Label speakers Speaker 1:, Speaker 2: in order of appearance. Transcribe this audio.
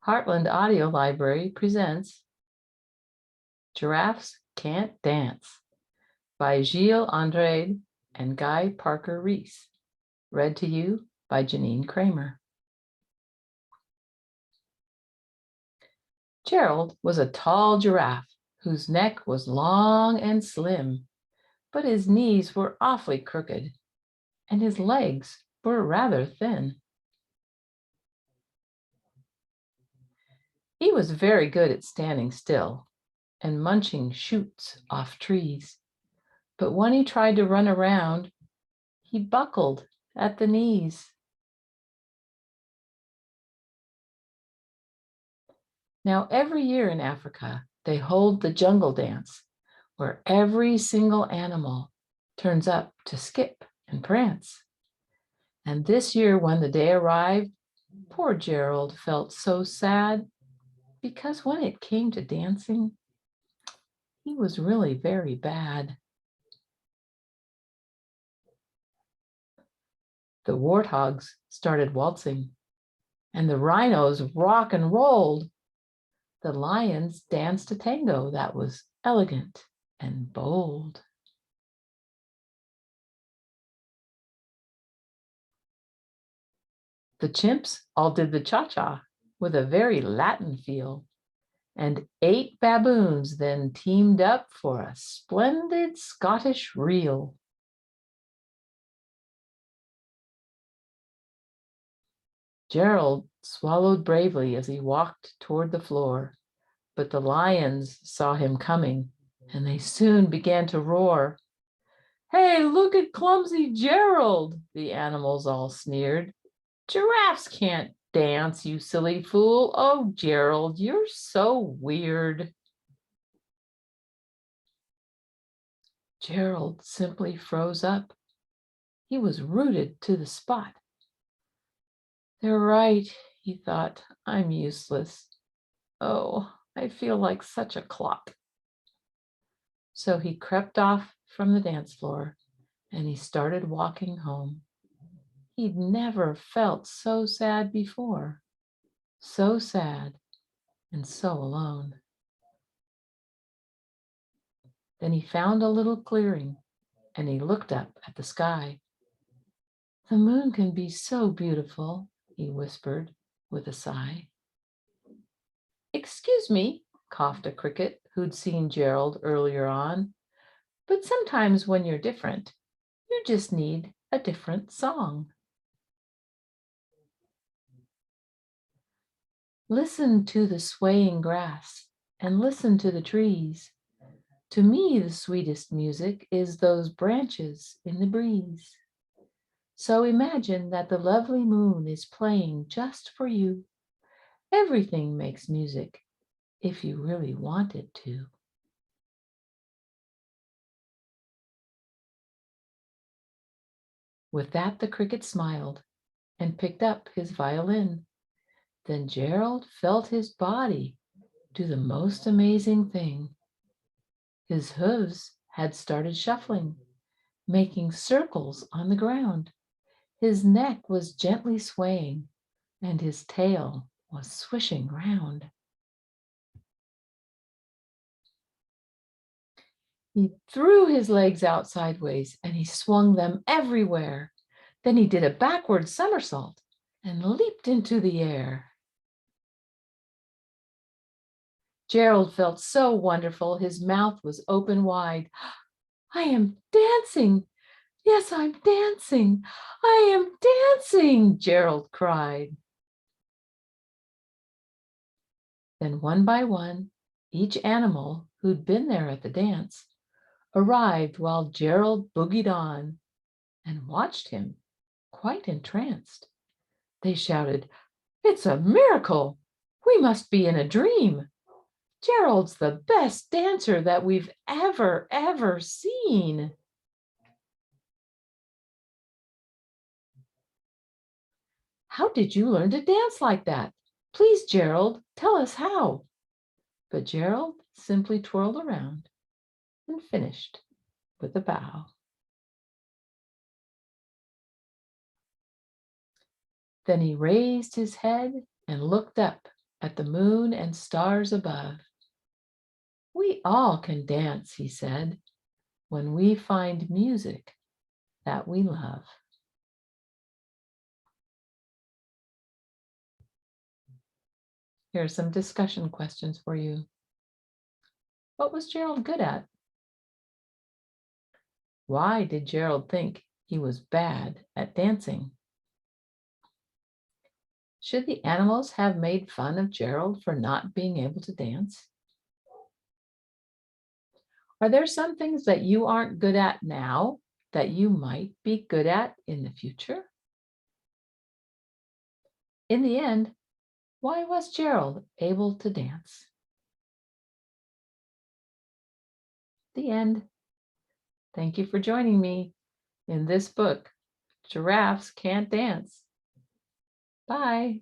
Speaker 1: Heartland Audio Library presents Giraffes Can't Dance by Gilles Andrede and Guy Parker-Ree. Read to you by Janine Kramer. Gerald was a tall giraffe whose neck was long and slim, but his knees were awfully crooked and his legs were rather thin. He was very good at standing still and munching shoots off trees, but when he tried to run around, he buckled at the knees. Now, every year in Africa, they hold the jungle dance, where every single animal turns up to skip and prance. And this year, when the day arrived, poor Gerald felt so sad because when it came to dancing, he was really very bad. The warthogs started waltzing, and the rhinos rock and rolled. The lions danced a tango that was elegant and bold. The chimps all did the cha-cha with a very Latin feel, and 8 baboons then teamed up for a splendid Scottish reel. Gerald swallowed bravely as he walked toward the floor, but the lions saw him coming, and they soon began to roar. "Hey, look at clumsy Gerald," the animals all sneered. "Giraffes can't dance, you silly fool. Oh, Gerald, you're so weird." Gerald simply froze up. He was rooted to the spot. "They're right," he thought. "I'm useless. Oh, I feel like such a clot." So he crept off from the dance floor and he started walking home. He'd never felt so sad before. So sad and so alone. Then he found a little clearing and he looked up at the sky. "The moon can be so beautiful," he whispered with a sigh. "Excuse me," coughed a cricket who'd seen Gerald earlier on, "but sometimes when you're different, you just need a different song." Listen to the swaying grass and listen to the trees. To me, the sweetest music is those branches in the breeze. So imagine that the lovely moon is playing just for you. Everything makes music if you really want it to. With that, the cricket smiled and picked up his violin. Then Gerald felt his body do the most amazing thing. His hooves had started shuffling, making circles on the ground. His neck was gently swaying, and his tail was swishing round. He threw his legs out sideways, and he swung them everywhere. Then he did a backward somersault and leaped into the air. Gerald felt so wonderful, his mouth was open wide. "I am dancing! Yes, I'm dancing! I am dancing!" Gerald cried. Then one by one, each animal who'd been there at the dance arrived while Gerald boogied on and watched him, quite entranced. They shouted, "It's a miracle! We must be in a dream! Gerald's the best dancer that we've ever seen." "How did you learn to dance like that? Please, Gerald, tell us how." But Gerald simply twirled around and finished with a bow. Then he raised his head and looked up at the moon and stars above. We all can dance, he said, when we find music that we love. Here are some discussion questions for you. What was Gerald good at? Why did Gerald think he was bad at dancing? Should the animals have made fun of Gerald for not being able to dance? Are there some things that you aren't good at now that you might be good at in the future? In the end, why was Gerald able to dance? The end. Thank you for joining me in this book, Giraffes Can't Dance. Bye.